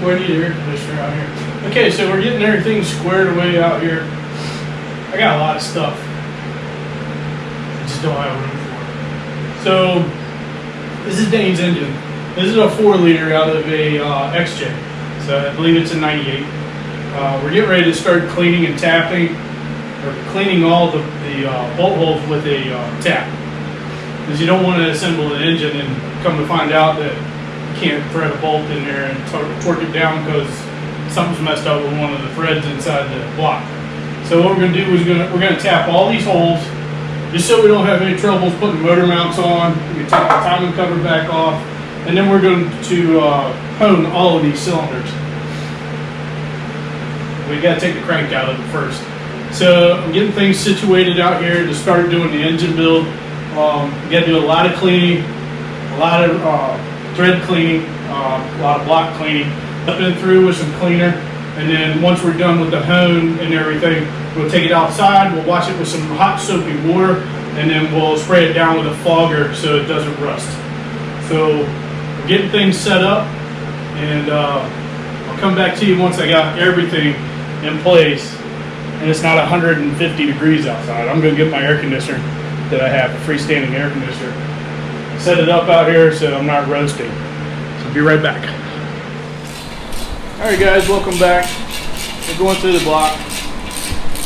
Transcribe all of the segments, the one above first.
We need air conditioner out here. Okay, so we're getting everything squared away out here. I got a lot of stuff. I just don't have room for it. So this is Dains' engine. This is a 4-liter out of a XJ. So I believe it's a 98. We're getting ready to start cleaning and tapping, or cleaning all the bolt holes with a tap. Because you don't want to assemble an engine and come to find out that you can't thread a bolt in there and torque it down because something's messed up with one of the threads inside the block. So what we're going to do is we're going to tap all these holes just so we don't have any troubles putting motor mounts on. We can take the timing cover back off, and then we're going to hone all of these cylinders. We got to take the crank out of it first. So I'm getting things situated out here to start doing the engine build. We got to do a lot of cleaning, a lot of thread cleaning, a lot of block cleaning. Up and through with some cleaner, and then once we're done with the hone and everything, we'll take it outside. We'll wash it with some hot soapy water, and then we'll spray it down with a fogger so it doesn't rust. So we're getting things set up, and I'll come back to you once I got everything in place and it's not 150 degrees outside. I'm going to get my air conditioner that I have, a freestanding air conditioner, set it up out here so I'm not roasting. So I'll be right back. Alright guys, welcome back. We're going through the block,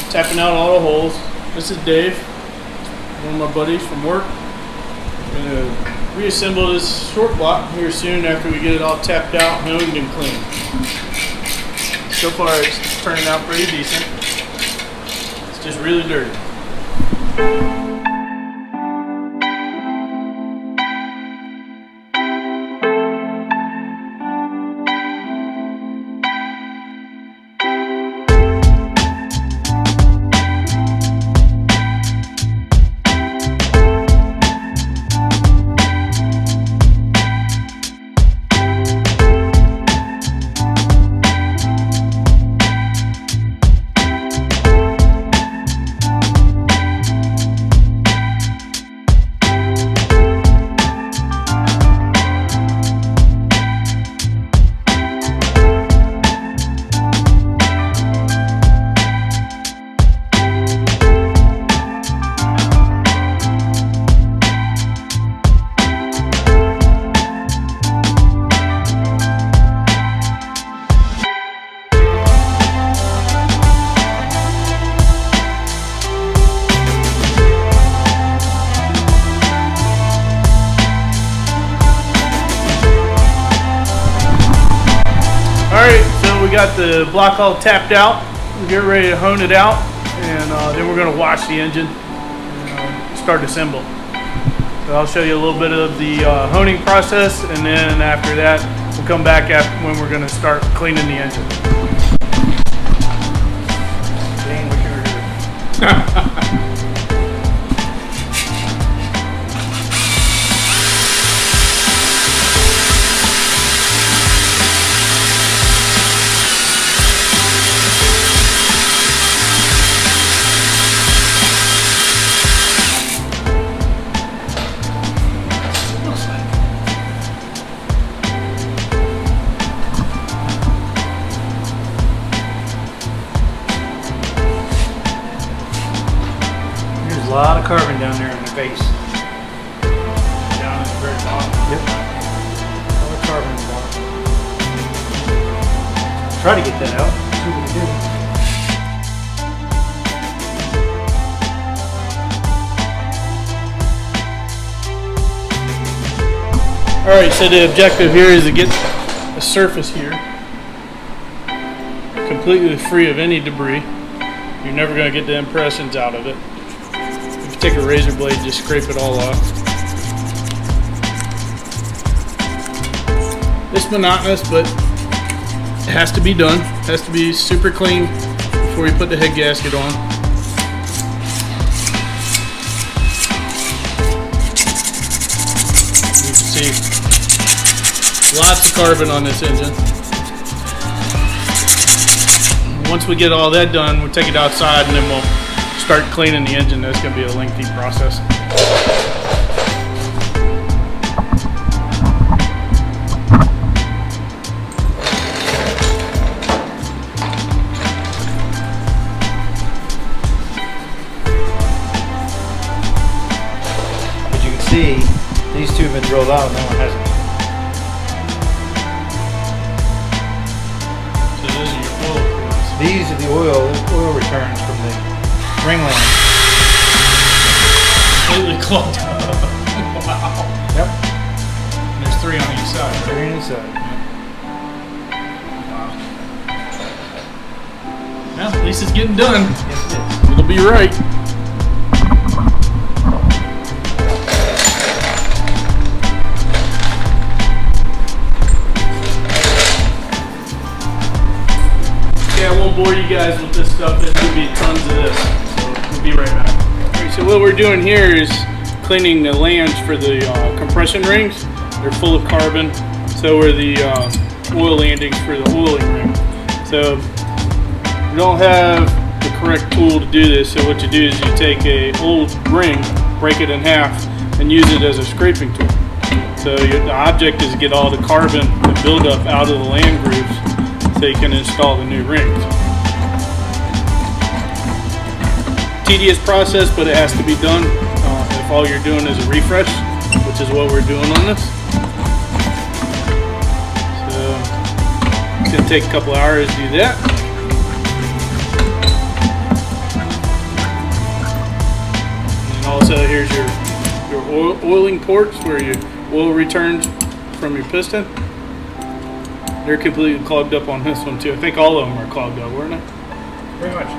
tapping out all the holes. This is Dave, one of my buddies from work. I'm going to reassemble this short block here soon after we get it all tapped out, honed, and cleaned. So far it's turning out pretty decent. It's just really dirty. We got the block all tapped out. We're getting ready to hone it out, and then we're going to wash the engine and start assemble. So I'll show you a little bit of the honing process, and then after that we'll come back when we're going to start cleaning the engine. Dang, look at her. A lot of carbon down there in the base. Down at the very bottom. Yep. A lot of carbon in the bottom. Try to get that out. See what we do. Alright, so the objective here is to get the surface here completely free of any debris. You're never going to get the impressions out of it. Take a razor blade, just scrape it all off. It's monotonous, but it has to be done. It has to be super clean before you put the head gasket on. You can see lots of carbon on this engine. Once we get all that done, we'll take it outside and then we'll start cleaning the engine. That's going to be a lengthy process. see, these two have been drilled out, and that one hasn't. So those are your oil cords. These are the oil returns from the ring line. Completely clogged up. Wow. Yep. And there's 3 on each side. 3 on each side. Wow. Well, at least it's getting done. Yes, it is. It'll be right. Yeah, I won't bore you guys with this stuff. There's going to be tons of this. So we'll be right back. Alright, so what we're doing here is cleaning the lands for the compression rings. They're full of carbon. So are the oil landings for the oiling ring. So you don't have the correct tool to do this. So what you do is you take a old ring, break it in half, and use it as a scraping tool. So the object is to get all the carbon and buildup out of the land grooves so you can install the new rings. Tedious process, but it has to be done if all you're doing is a refresh, which is what we're doing on this. So it's going to take a couple hours to do that. And also here's your oiling ports where your oil returns from your piston. They're completely clogged up on this one too. I think all of them are clogged up, weren't they? Pretty much.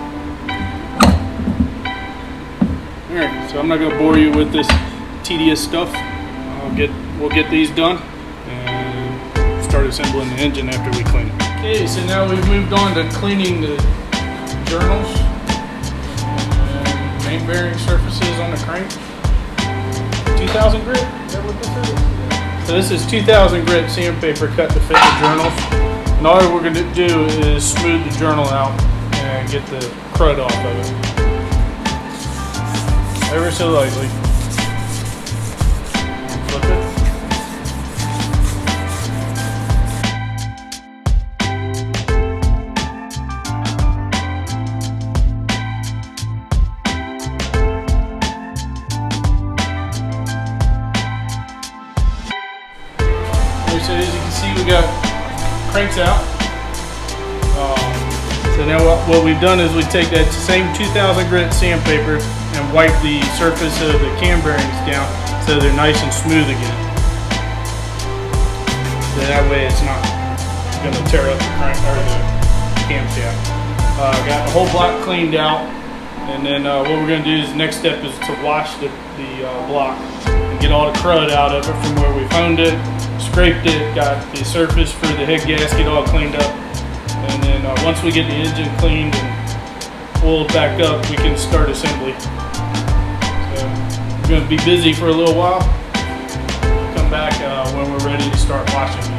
Alright, so I'm not going to bore you with this tedious stuff. We'll get these done and start assembling the engine after we clean it. Okay, so now we've moved on to cleaning the journals and main bearing surfaces on the crank. 2000 grit, is that what this is? So this is 2000 grit sandpaper cut to fit the journals. And all we're going to do is smooth the journal out and get the crud off of it. Ever so lightly. Flip it. So as you can see, we got cranks out. So now what we've done is we take that same 2000 grit sandpaper and wipe the surface of the cam bearings down so they're nice and smooth again. So that way it's not going to tear up the crank or the camshaft. Got the whole block cleaned out, and then what we're going to do is next step is to wash the block and get all the crud out of it from where we've honed it. Scraped it, got the surface for the head gasket all cleaned up, and then once we get the engine cleaned and oiled back up, we can start assembly. So we're going to be busy for a little while. Come back when we're ready to start washing the engine.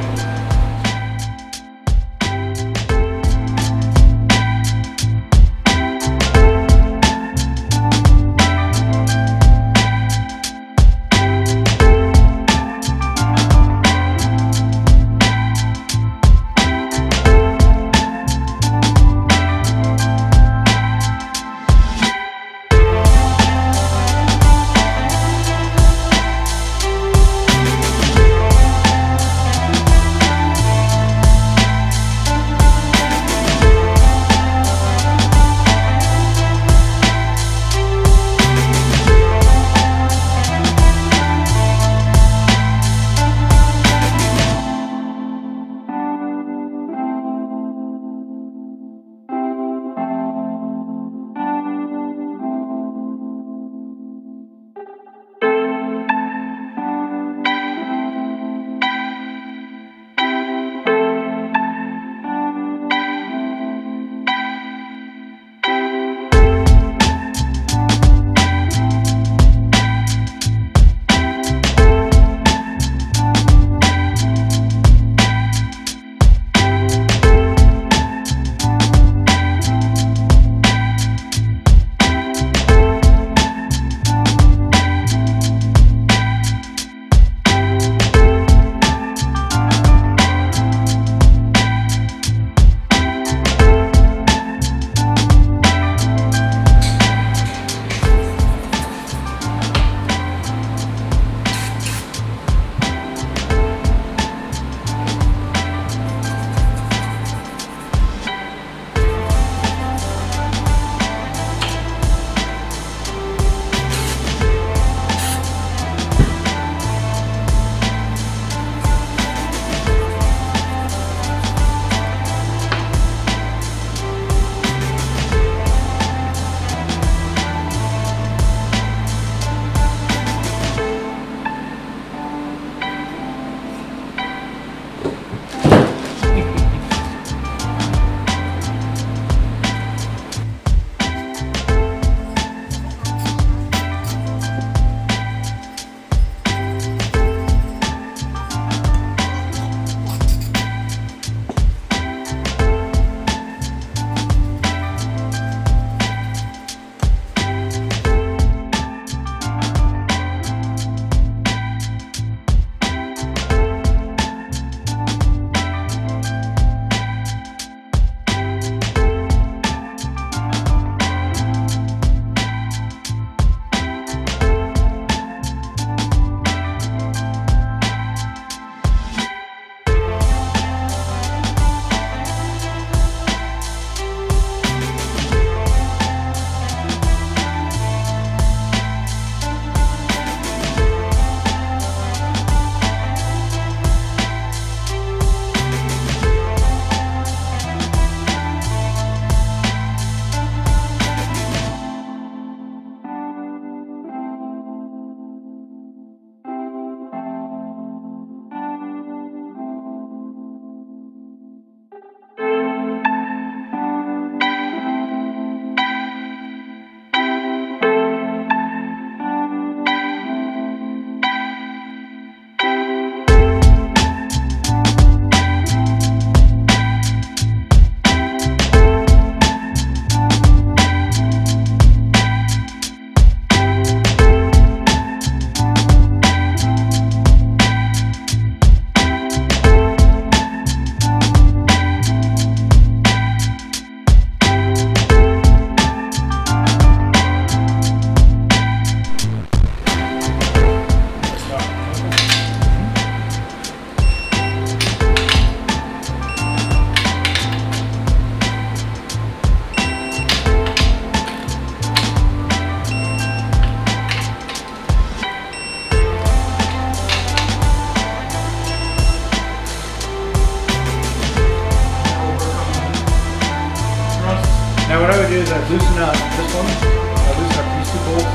is I loosen up this one. I loosen up these two bolts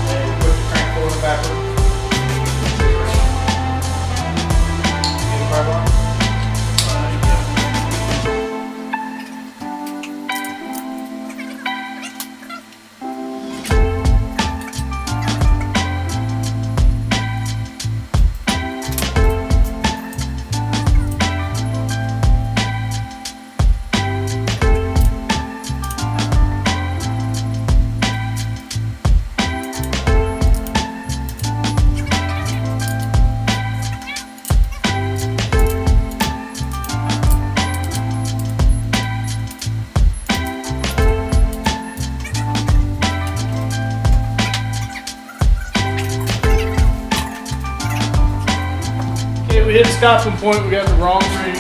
and put the crank forward backward. See the car bar? We hit stopping point, we got the wrong ring.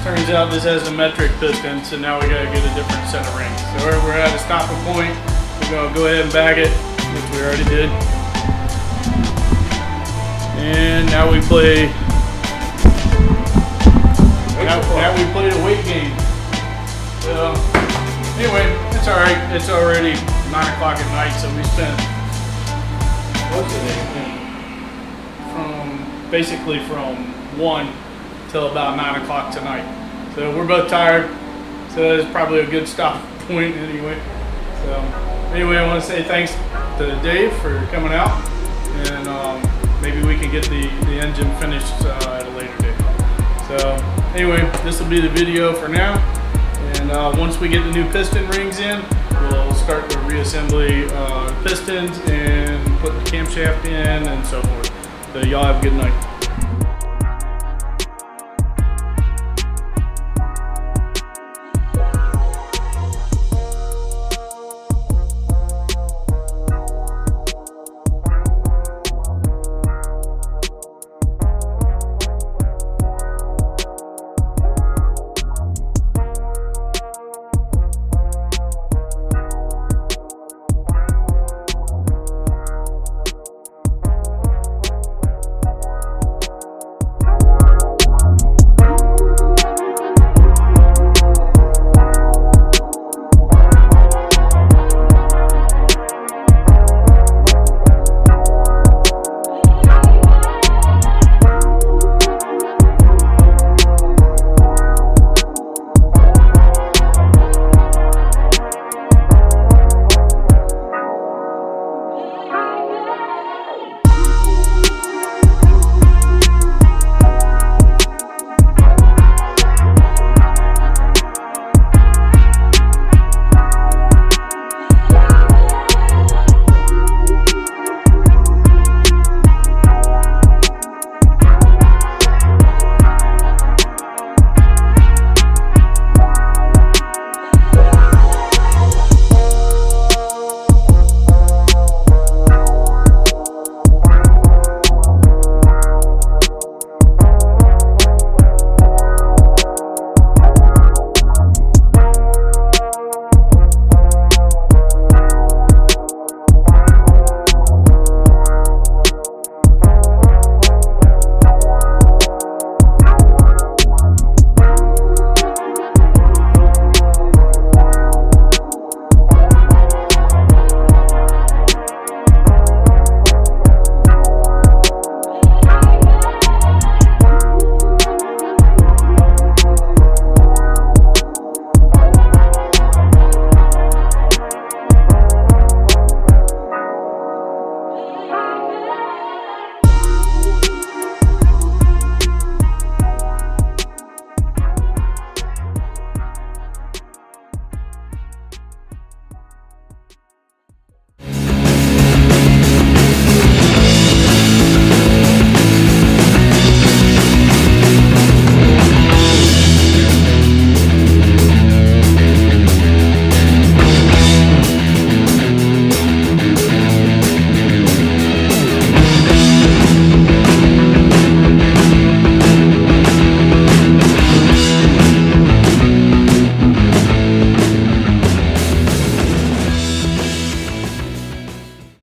Turns out this has a metric piston, so now we gotta get a different set of rings. So we're at a stopping point. We're gonna go ahead and bag it, which we already did. And now we play. Now we play the weight game. So anyway, it's all right. It's already 9 o'clock at night, so we spent most of it. Basically from 1 till about 9 o'clock tonight. So we're both tired. So it's probably a good stop point anyway. So anyway, I want to say thanks to Dave for coming out, and maybe we can get the engine finished at a later date. So anyway, this will be the video for now. And once we get the new piston rings in, we'll start the reassembly pistons and put the camshaft in and so forth. So y'all have a good night.